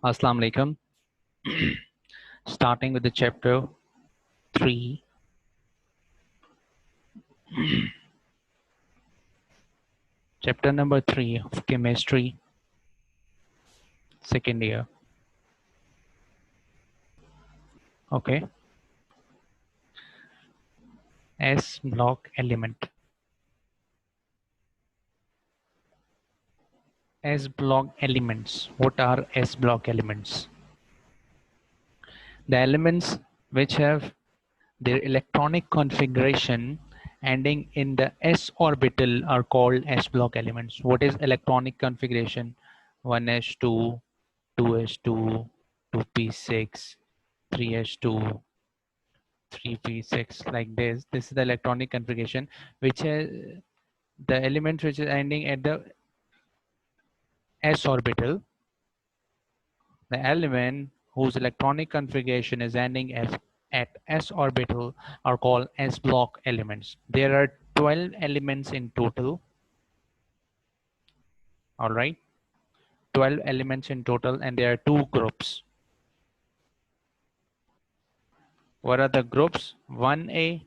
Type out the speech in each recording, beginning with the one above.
Assalamu alaikum. Starting with the chapter 3, chapter number 3 of chemistry, second year. Okay, S block element. S block elements. What are S block elements? The elements which have their electronic configuration ending in the s orbital are called s block elements. What is electronic configuration? 1s2, 2s2, 2p6, 3s2, 3p6, like this. This is the electronic configuration which has the element which is ending at the s orbital. The element whose electronic configuration is ending at s orbital are called s block elements. There are 12 elements in total. All right, 12 elements in total, and there are two groups. What are the groups? 1a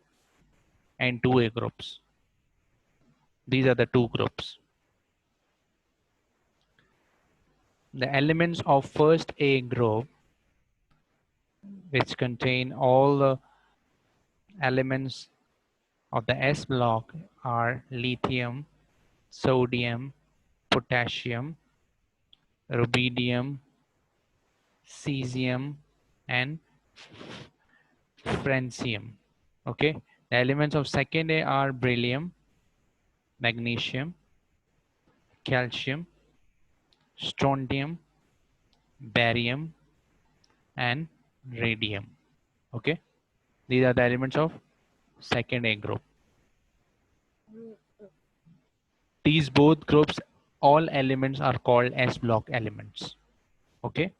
and 2a groups. These are the two groups. The elements of first a group, which contain all the elements of the s block, are lithium, sodium, potassium, rubidium, cesium, and francium. Okay, the elements of second A are beryllium, magnesium, calcium, strontium, barium, and radium. Okay, these are the elements of second A group. These both groups, all elements are called S block elements. Okay,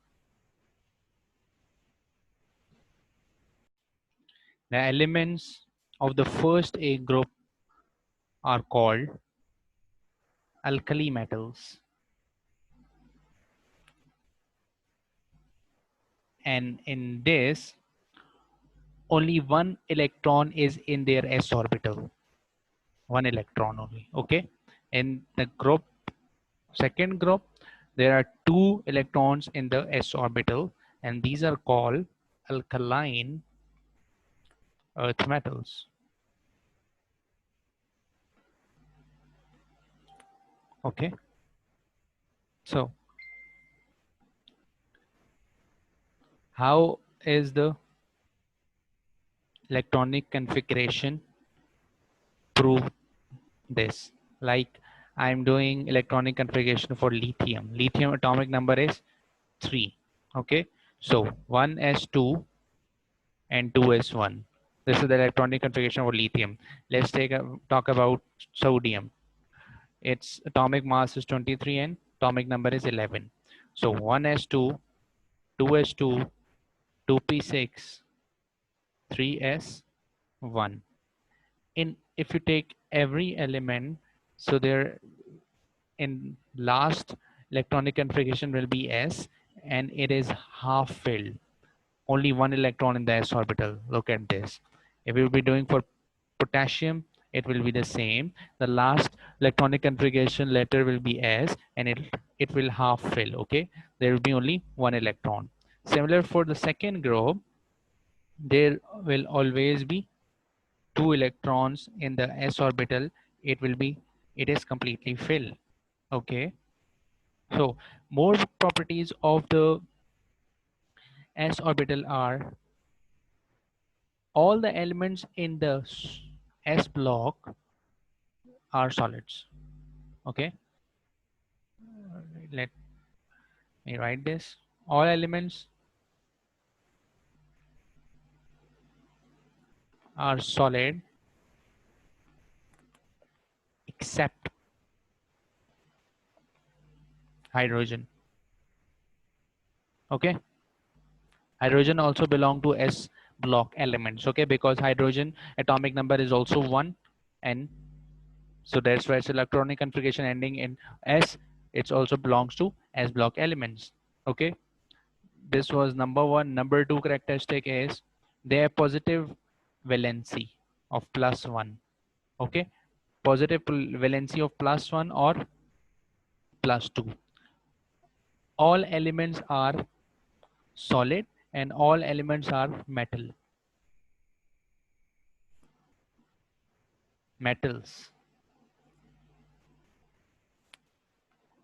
the elements of the first A group are called alkali metals, and in this only one electron is in their s orbital. One electron only. Okay, in the group, second group, there are two electrons in the s orbital, and these are called alkaline earth metals. Okay, so how is the electronic configuration prove this? Like, I'm doing electronic configuration for lithium. Lithium atomic number is 3. Okay, so 1s2 and 2s1. This is the electronic configuration for lithium. Let's talk about sodium. Its atomic mass is 23 and atomic number is 11. So 1s2, 2s2, 2p6, 3s1. In if you take every element, so there in last electronic configuration will be s, and it is half filled. Only one electron in the s orbital. Look at this. If we will be doing for potassium, it will be the same. The last electronic configuration letter will be s, and it will half fill. Okay, there will be only one electron. Similar for the second group, there will always be two electrons in the s orbital. It is completely filled. Okay, so more properties of the s orbital are all the elements in the s block are solids. Okay, let me write this. All elements are solid except hydrogen. Okay, hydrogen also belong to s block elements. Okay, because hydrogen atomic number is also 1, and so that's why its electronic configuration ending in s, it also belongs to s block elements. Okay, This was number one. Number two characteristic is their positive valency of +1. Okay, positive valency of +1 or +2. All elements are solid and all elements are metals.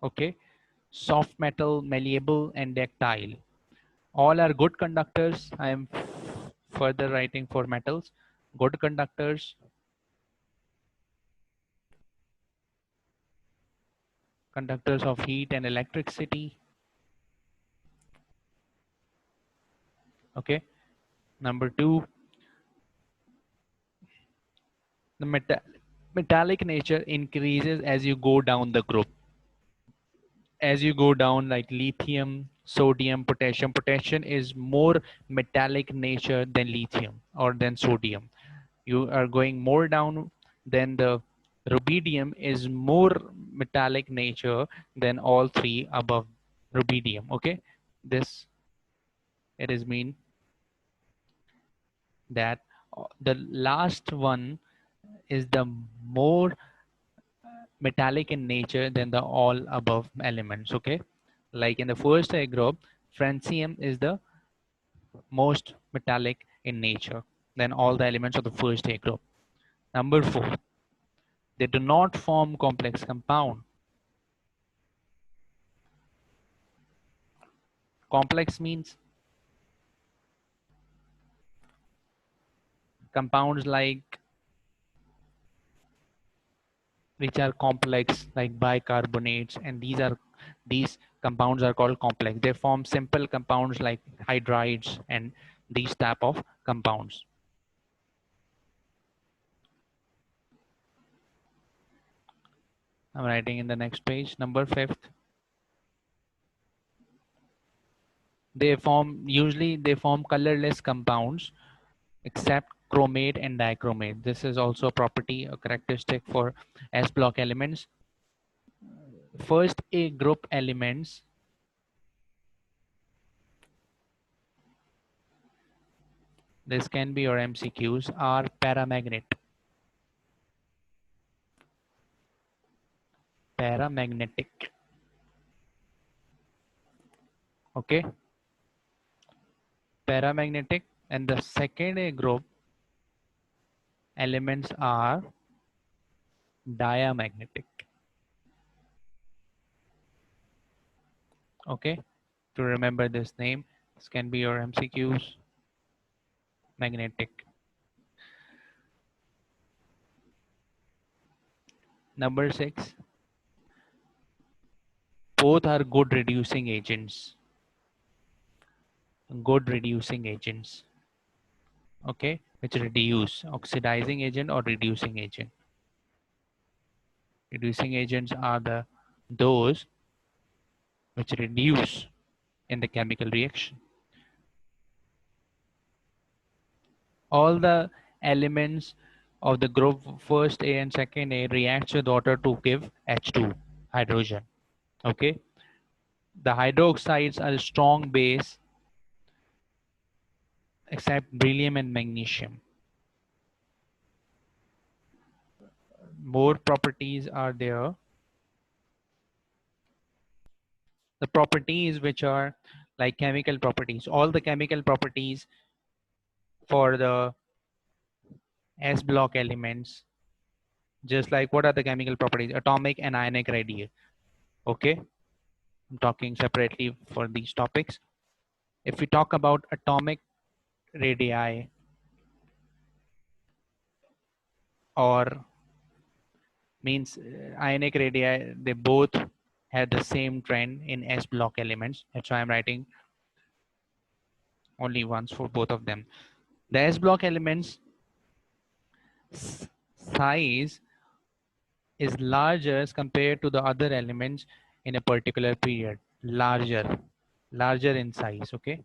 Okay, soft metal, malleable, and ductile. All are good conductors. I am further writing for metals. Good conductors, conductors of heat and electricity. Okay. Number two, the metallic nature increases as you go down the group. As you go down, like lithium, sodium, potassium. Potassium is more metallic nature than lithium or than sodium. You are going more down, then the rubidium is more metallic nature than all three above rubidium. Okay, this it is mean that the last one is the more metallic in nature than the all above elements. Okay, like in the first group, francium is the most metallic in nature than all the elements of the first group. Number four, they do not form complex compound. Complex means compounds like which are complex like bicarbonates, and these compounds are called complex. They form simple compounds like hydrides and these type of compounds. I'm writing in the next page. Number fifth, they form colorless compounds except chromate and dichromate. This is also a property, a characteristic for S block elements. First A group elements, this can be your MCQs, are paramagnetic. Okay, paramagnetic. And the second A group elements are diamagnetic. Okay, to remember this name, this can be your MCQs. Magnetic. Number six, both are good reducing agents. Good reducing agents. Okay, which reduce, oxidizing agent or reducing agent. Reducing agents are the those which reduce in the chemical reaction. All the elements of the group first A and second A reacts with water to give H2, hydrogen. Okay, the hydroxides are a strong base except beryllium and magnesium. More properties are there. The properties which are like chemical properties, all the chemical properties for the S block elements, just like what are the chemical properties? Atomic and ionic radii. Okay, I'm talking separately for these topics. If we talk about atomic radii or means ionic radii, they both have the same trend in S block elements. That's why I'm writing only once for both of them. The S block elements size is larger as compared to the other elements in a particular period. Larger in size. Okay,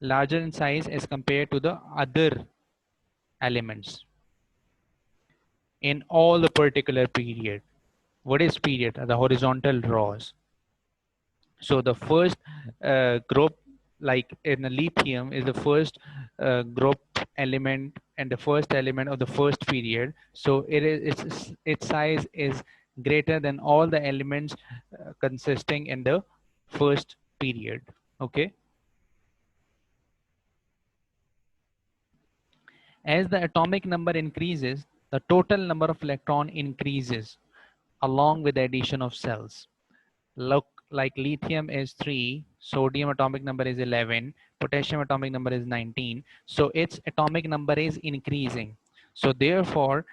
larger in size as compared to the other elements in all the particular period. What is period? The horizontal rows. So the first group, like in a lithium, is the first group element and the first element of the first period. So its size is greater than all the elements consisting in the first period. Okay. As the atomic number increases, the total number of electron increases along with the addition of cells. Look, like lithium is 3, sodium atomic number is 11, potassium atomic number is 19. So its atomic number is increasing. So therefore,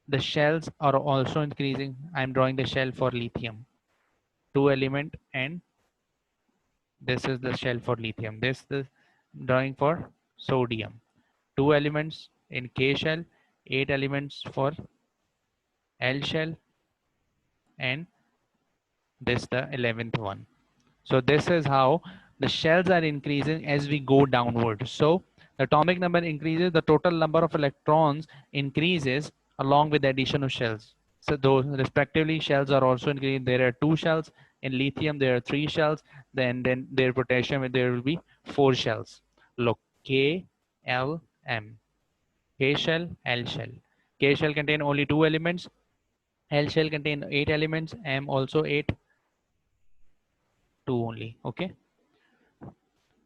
the shells are also increasing. I'm drawing the shell for lithium. 2 element, and this is the shell for lithium. This is drawing for sodium. 2 elements in K shell, 8 elements for L shell, and this the 11th one. So this is how the shells are increasing as we go downward. So the atomic number increases, the total number of electrons increases along with the addition of shells. So those respectively shells are also increasing. There are 2 shells. In lithium, there are 3 shells. Then there potassium, there will be 4 shells. Look, K, L, M. K shell, L shell. K shell contain only 2 elements. L shell contain 8 elements. M also 8, 2 only. Okay.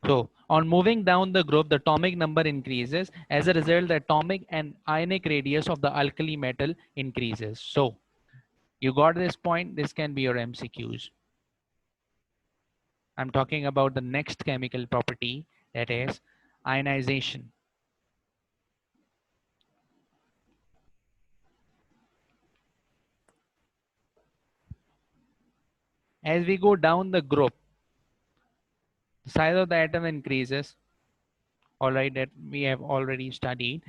So on moving down the group, the atomic number increases. As a result, the atomic and ionic radius of the alkali metal increases. So you got this point. This can be your MCQs. I'm talking about the next chemical property, that is ionization. As we go down the group, the size of the atom increases. All right, that we have already studied.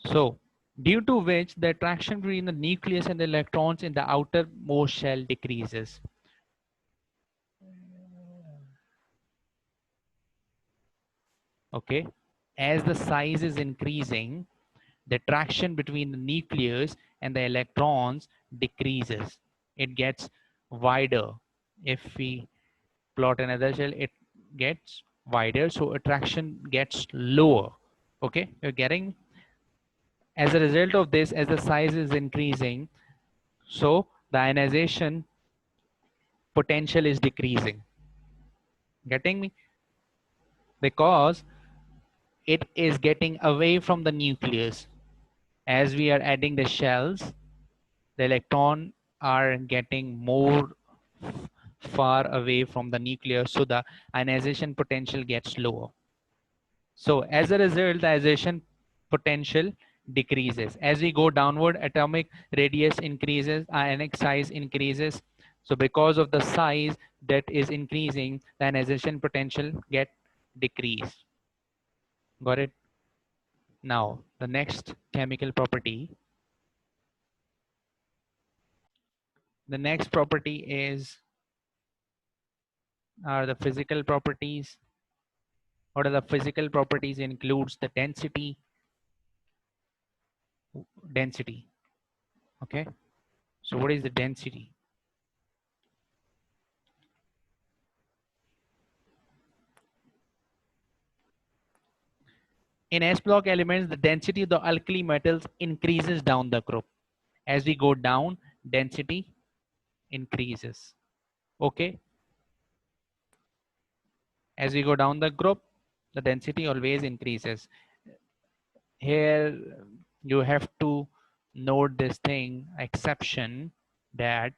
So due to which the attraction between the nucleus and the electrons in the outermost shell decreases. Okay, as the size is increasing, the attraction between the nucleus and the electrons decreases. It gets wider. If we plot another shell, it gets wider, so attraction gets lower. Okay, you're getting. As a result of this, as the size is increasing, so the ionization potential is decreasing. Getting me? Because it is getting away from the nucleus. As we are adding the shells, the electron are getting more far away from the nucleus, so the ionization potential gets lower. So as a result, the ionization potential decreases. As we go downward, atomic radius increases, ionic size increases. So because of the size that is increasing, the ionization potential get decreased. Got it? Now, the next chemical property. The next property are the physical properties. What are the physical properties? Includes the density. Okay. So what is the density? In S block elements, the density of the alkali metals increases down the group. As we go down, density increases. Okay. As we go down the group, the density always increases. Here you have to note this thing, exception, that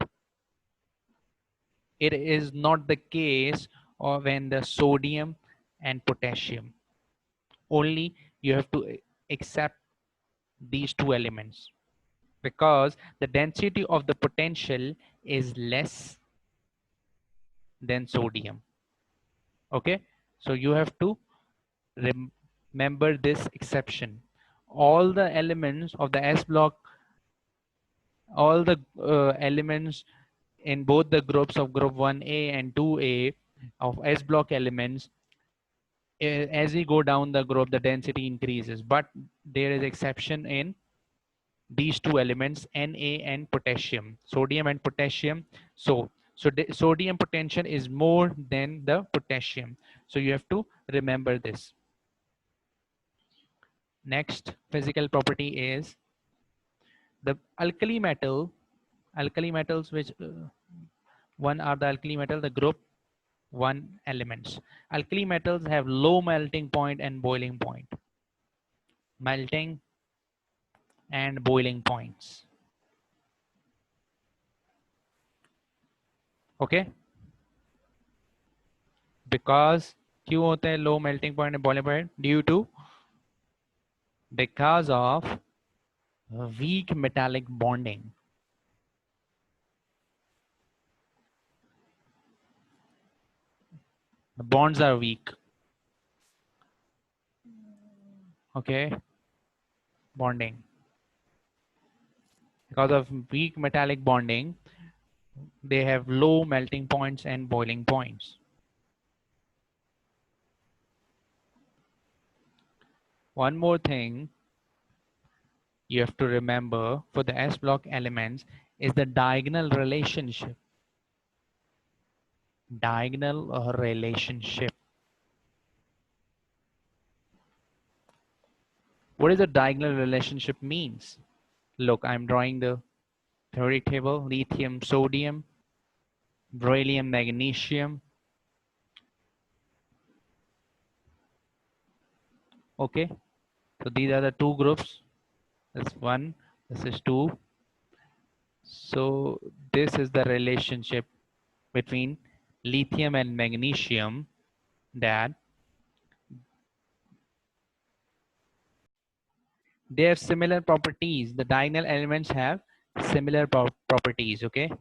it is not the case of when the sodium and potassium. Only you have to accept these 2 elements, because the density of the potential is less than sodium. Okay, so you have to remember this exception. All the elements of the S block, all the elements in both the groups of group 1A and 2A of S block elements, as we go down the group, the density increases. But there is exception in these 2 elements, Na and potassium, sodium and potassium. So So the sodium potential is more than the potassium. So you have to remember this. Next physical property is the alkali metals, which one are the alkali metal, the group one elements. Alkali metals have low melting point and boiling point. Melting and boiling points. Okay, because क्यों होते हैं low melting point and boiling point? Due to because of weak metallic bonding. The bonds are weak. Okay, bonding. Because of weak metallic bonding, they have low melting points and boiling points. One more thing you have to remember for the S block elements is the diagonal relationship. Diagonal relationship. What does the diagonal relationship means? Look, I'm drawing the periodic table: lithium, sodium, beryllium, magnesium. Okay, so these are the two groups. This one, this is two. So this is the relationship between lithium and magnesium, that they have similar properties. The diagonal elements have similar properties. Okay,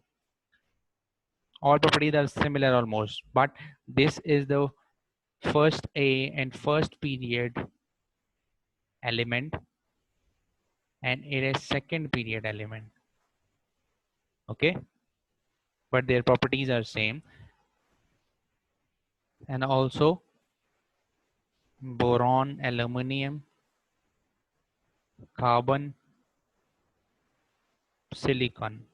all properties are similar almost, but this is the first A and first period element, and it is second period element. Okay, but their properties are same. And also boron, aluminum, carbon, silicon,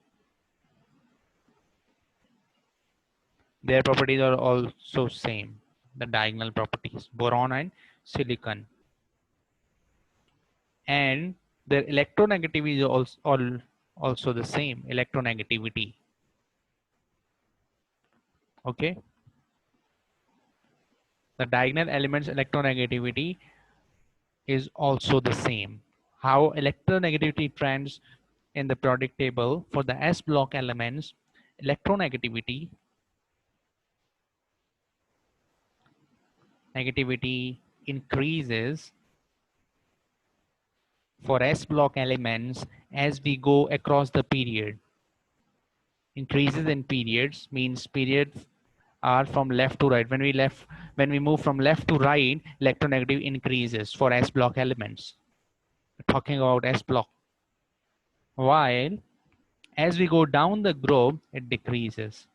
their properties are also same. The diagonal properties, boron and silicon, and their electronegativity is also the same. Electronegativity. Okay, the diagonal elements electronegativity is also the same. How electronegativity trends in the periodic table for the S block elements, electronegativity negativity increases for S block elements as we go across the period. Increases in periods means periods are from left to right. When we move from left to right, electronegativity increases for S block elements. We're talking about S block. While as we go down the group, it decreases.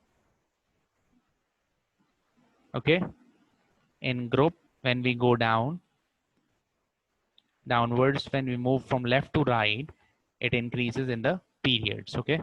Okay, in group, when we go downwards, when we move from left to right, it increases in the periods. Okay,